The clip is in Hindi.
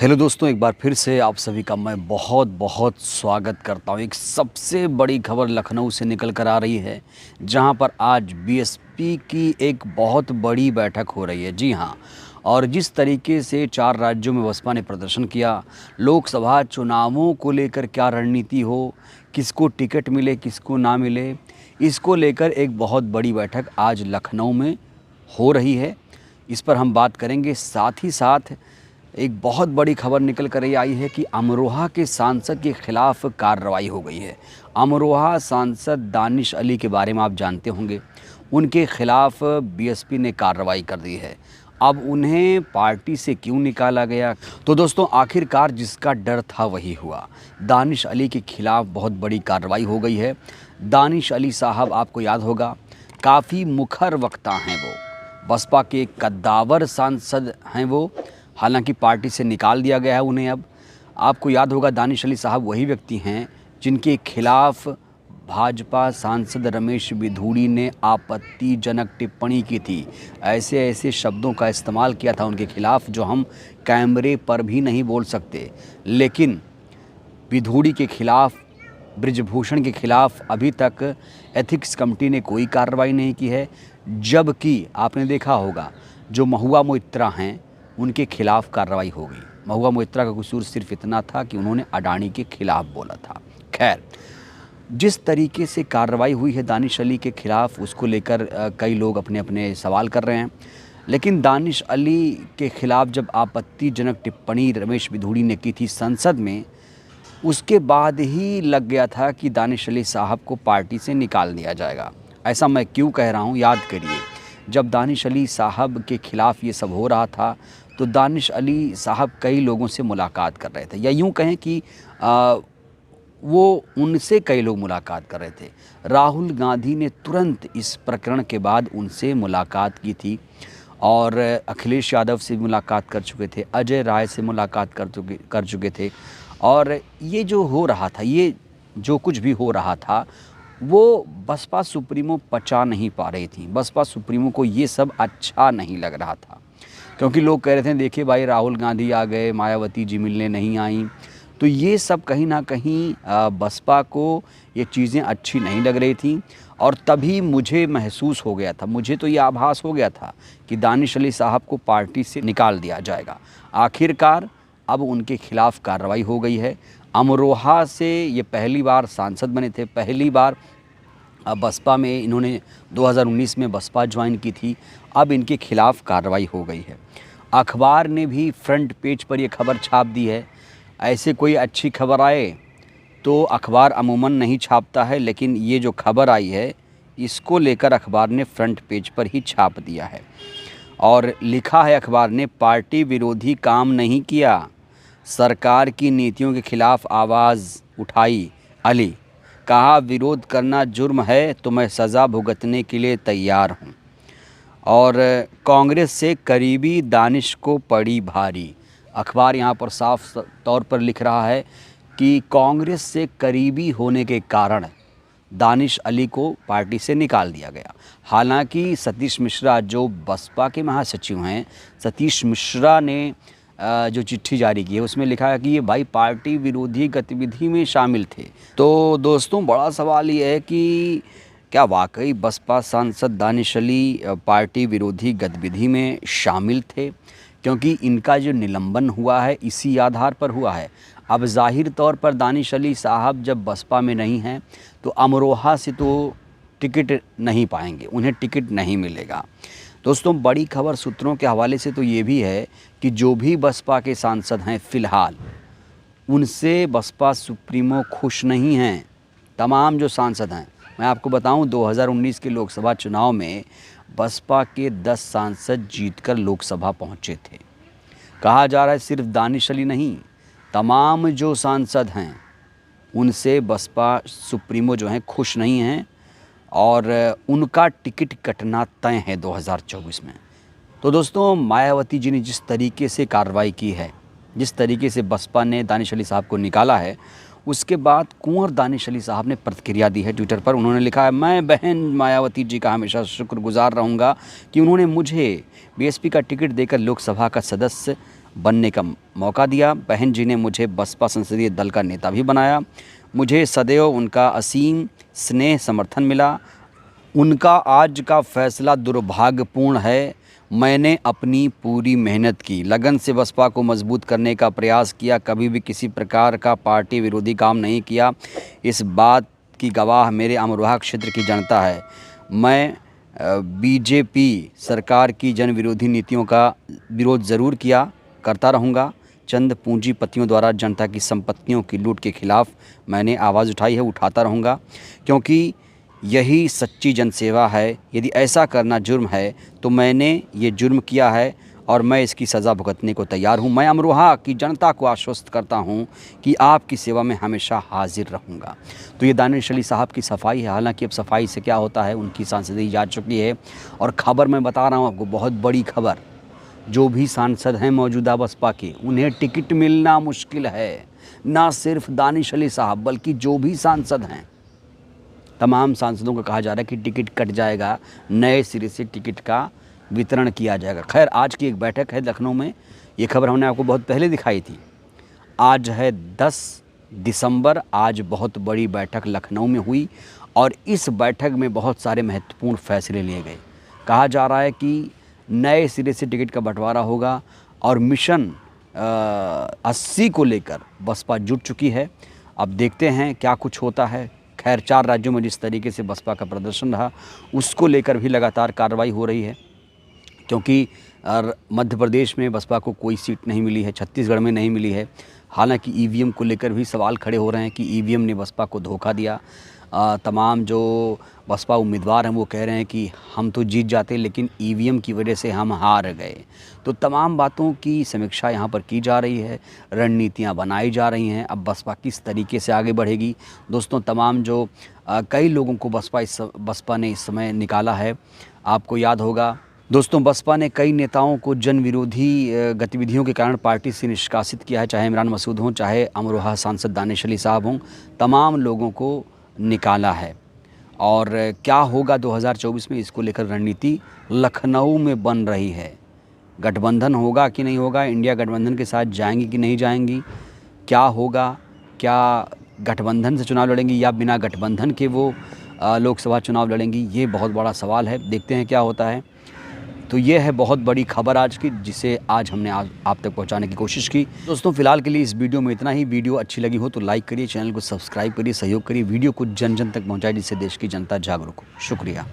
हेलो दोस्तों, एक बार फिर से आप सभी का मैं बहुत बहुत स्वागत करता हूँ। एक सबसे बड़ी खबर लखनऊ से निकल कर आ रही है, जहाँ पर आज बीएसपी की एक बहुत बड़ी बैठक हो रही है। जी हाँ, और जिस तरीके से 4 राज्यों में बसपा ने प्रदर्शन किया, लोकसभा चुनावों को लेकर क्या रणनीति हो, किसको टिकट मिले किसको ना मिले, इसको लेकर एक बहुत बड़ी बैठक आज लखनऊ में हो रही है। इस पर हम बात करेंगे। साथ ही साथ एक बहुत बड़ी खबर निकल कर ये आई है कि अमरोहा के सांसद के खिलाफ कार्रवाई हो गई है। अमरोहा सांसद दानिश अली के बारे में आप जानते होंगे, उनके खिलाफ बीएसपी ने कार्रवाई कर दी है। अब उन्हें पार्टी से क्यों निकाला गया? तो दोस्तों, आखिरकार जिसका डर था वही हुआ। दानिश अली के खिलाफ बहुत बड़ी कार्रवाई हो गई है। दानिश अली साहब, आपको याद होगा, काफ़ी मुखर वक्ता हैं वो, बसपा के कद्दावर सांसद हैं वो। हालांकि पार्टी से निकाल दिया गया है उन्हें। अब आपको याद होगा, दानिश अली साहब वही व्यक्ति हैं जिनके खिलाफ भाजपा सांसद रमेश बिधूड़ी ने आपत्तिजनक टिप्पणी की थी। ऐसे ऐसे शब्दों का इस्तेमाल किया था उनके खिलाफ जो हम कैमरे पर भी नहीं बोल सकते। लेकिन बिधूड़ी के खिलाफ, बृजभूषण के खिलाफ अभी तक एथिक्स कमेटी ने कोई कार्रवाई नहीं की है। जबकि आपने देखा होगा, जो महुआ मोइत्रा हैं उनके खिलाफ कार्रवाई हो गई। महुआ मोइत्रा का कसूर सिर्फ इतना था कि उन्होंने अडानी के खिलाफ बोला था। खैर, जिस तरीके से कार्रवाई हुई है दानिश अली के खिलाफ, उसको लेकर कई लोग अपने अपने सवाल कर रहे हैं। लेकिन दानिश अली के खिलाफ जब आपत्तिजनक टिप्पणी रमेश बिधूड़ी ने की थी संसद में, उसके बाद ही लग गया था कि दानिश अली साहब को पार्टी से निकाल दिया जाएगा। ऐसा मैं क्यों कह रहा हूँ, याद करिए, जब दानिश अली साहब के खिलाफ ये सब हो रहा था तो दानिश अली साहब कई लोगों से मुलाकात कर रहे थे, या यूं कहें कि वो उनसे कई लोग मुलाकात कर रहे थे। राहुल गांधी ने तुरंत इस प्रकरण के बाद उनसे मुलाकात की थी, और अखिलेश यादव से मुलाकात कर चुके थे, अजय राय से मुलाकात कर चुके थे। और ये जो हो रहा था, ये जो कुछ भी हो रहा था, वो बसपा सुप्रीमो पचा नहीं पा रही थी। बसपा सुप्रीमो को ये सब अच्छा नहीं लग रहा था, क्योंकि लोग कह रहे थे, देखिए भाई, राहुल गांधी आ गए, मायावती जी मिलने नहीं आई। तो ये सब कहीं ना कहीं बसपा को ये चीज़ें अच्छी नहीं लग रही थी। और तभी मुझे महसूस हो गया था, मुझे तो ये आभास हो गया था कि दानिश अली साहब को पार्टी से निकाल दिया जाएगा। आखिरकार अब उनके खिलाफ कार्रवाई हो गई है। अमरोहा से ये पहली बार सांसद बने थे, पहली बार बसपा में इन्होंने 2019 में बसपा ज्वाइन की थी। अब इनके खिलाफ कार्रवाई हो गई है। अखबार ने भी फ्रंट पेज पर ये खबर छाप दी है। ऐसे कोई अच्छी खबर आए तो अखबार अमूमन नहीं छापता है, लेकिन ये जो खबर आई है इसको लेकर अखबार ने फ्रंट पेज पर ही छाप दिया है। और लिखा है अखबार ने, पार्टी विरोधी काम नहीं किया, सरकार की नीतियों के खिलाफ आवाज़ उठाई अली। कहा, विरोध करना जुर्म है तो मैं सज़ा भुगतने के लिए तैयार हूँ। और कांग्रेस से करीबी दानिश को पड़ी भारी। अखबार यहाँ पर साफ तौर पर लिख रहा है कि कांग्रेस से करीबी होने के कारण दानिश अली को पार्टी से निकाल दिया गया। हालांकि सतीश मिश्रा, जो बसपा के महासचिव हैं, सतीश मिश्रा ने जो चिट्ठी जारी की है उसमें लिखा है कि ये भाई पार्टी विरोधी गतिविधि में शामिल थे। तो दोस्तों, बड़ा सवाल ये है कि क्या वाकई बसपा सांसद दानिश अली पार्टी विरोधी गतिविधि में शामिल थे? क्योंकि इनका जो निलंबन हुआ है इसी आधार पर हुआ है। अब जाहिर तौर पर दानिश अली साहब जब बसपा में नहीं हैं तो अमरोहा से तो टिकट नहीं पाएंगे, उन्हें टिकट नहीं मिलेगा। दोस्तों, बड़ी खबर सूत्रों के हवाले से तो ये भी है कि जो भी बसपा के सांसद हैं फ़िलहाल, उनसे बसपा सुप्रीमो खुश नहीं हैं। तमाम जो सांसद हैं, मैं आपको बताऊं, 2019 के लोकसभा चुनाव में बसपा के 10 सांसद जीतकर लोकसभा पहुंचे थे। कहा जा रहा है सिर्फ दानिश अली नहीं, तमाम जो सांसद हैं उनसे बसपा सुप्रीमो जो हैं खुश नहीं हैं, और उनका टिकट कटना तय है 2024 में। तो दोस्तों, मायावती जी ने जिस तरीके से कार्रवाई की है, जिस तरीके से बसपा ने दानिश अली साहब को निकाला है, उसके बाद कुंवर दानिश अली साहब ने प्रतिक्रिया दी है ट्विटर पर। उन्होंने लिखा है, मैं बहन मायावती जी का हमेशा शुक्रगुजार रहूँगा कि उन्होंने मुझे बीएसपी का टिकट देकर लोकसभा का सदस्य बनने का मौका दिया। बहन जी ने मुझे बसपा संसदीय दल का नेता भी बनाया। मुझे सदैव उनका असीम स्नेह समर्थन मिला। उनका आज का फैसला दुर्भाग्यपूर्ण है। मैंने अपनी पूरी मेहनत की, लगन से बसपा को मजबूत करने का प्रयास किया, कभी भी किसी प्रकार का पार्टी विरोधी काम नहीं किया। इस बात की गवाह मेरे अमरोहा क्षेत्र की जनता है। मैं बीजेपी सरकार की जन विरोधी नीतियों का विरोध ज़रूर करता रहूँगा। चंद पूंजीपतियों द्वारा जनता की संपत्तियों की लूट के खिलाफ मैंने आवाज़ उठाई है, उठाता रहूँगा, क्योंकि यही सच्ची जनसेवा है। यदि ऐसा करना जुर्म है तो मैंने ये जुर्म किया है और मैं इसकी सज़ा भुगतने को तैयार हूँ। मैं अमरोहा की जनता को आश्वस्त करता हूँ कि आपकी सेवा में हमेशा हाजिर रहूँगा। तो ये दानिश अली साहब की सफाई है। हालांकि अब सफाई से क्या होता है, उनकी सांसदी जा चुकी है। और ख़बर मैं बता रहा हूँ आपको, बहुत बड़ी खबर, जो भी सांसद हैं मौजूदा बसपा के, उन्हें टिकट मिलना मुश्किल है। ना सिर्फ दानिश अली साहब बल्कि जो भी सांसद हैं, तमाम सांसदों को कहा जा रहा है कि टिकट कट जाएगा, नए सिरे से टिकट का वितरण किया जाएगा। खैर, आज की एक बैठक है लखनऊ में, ये खबर हमने आपको बहुत पहले दिखाई थी। आज है 10 दिसंबर, आज बहुत बड़ी बैठक लखनऊ में हुई और इस बैठक में बहुत सारे महत्वपूर्ण फैसले लिए गए। कहा जा रहा है कि नए सिरे से टिकट का बंटवारा होगा और मिशन 80 को लेकर बसपा जुट चुकी है। अब देखते हैं क्या कुछ होता है। खैर, 4 राज्यों में जिस तरीके से बसपा का प्रदर्शन रहा, उसको लेकर भी लगातार कार्रवाई हो रही है, क्योंकि मध्य प्रदेश में बसपा को कोई सीट नहीं मिली है, छत्तीसगढ़ में नहीं मिली है। हालांकि ईवीएम को लेकर भी सवाल खड़े हो रहे हैं कि ईवीएम ने बसपा को धोखा दिया। तमाम जो बसपा उम्मीदवार हैं वो कह रहे हैं कि हम तो जीत जाते, लेकिन ईवीएम की वजह से हम हार गए। तो तमाम बातों की समीक्षा यहाँ पर की जा रही है, रणनीतियाँ बनाई जा रही हैं। अब बसपा किस तरीके से आगे बढ़ेगी, दोस्तों, तमाम जो कई लोगों को बसपा ने इस समय निकाला है। आपको याद होगा दोस्तों, बसपा ने कई नेताओं को जन विरोधी गतिविधियों के कारण पार्टी से निष्कासित किया है, चाहे इमरान मसूद हों, चाहे अमरोहा सांसद दानिश अली साहब हों, तमाम लोगों को निकाला है। और क्या होगा 2024 में, इसको लेकर रणनीति लखनऊ में बन रही है। गठबंधन होगा कि नहीं होगा, इंडिया गठबंधन के साथ जाएंगी कि नहीं जाएंगी, क्या होगा, क्या गठबंधन से चुनाव लड़ेंगी या बिना गठबंधन के वो लोकसभा चुनाव लड़ेंगी, ये बहुत बड़ा सवाल है। देखते हैं क्या होता है। तो ये है बहुत बड़ी खबर आज की, जिसे आज हमने आप तक पहुंचाने की कोशिश की। दोस्तों, फिलहाल के लिए इस वीडियो में इतना ही। वीडियो अच्छी लगी हो तो लाइक करिए, चैनल को सब्सक्राइब करिए, सहयोग करिए, वीडियो को जन जन तक पहुंचाइए, जिससे देश की जनता जागरूक हो। शुक्रिया।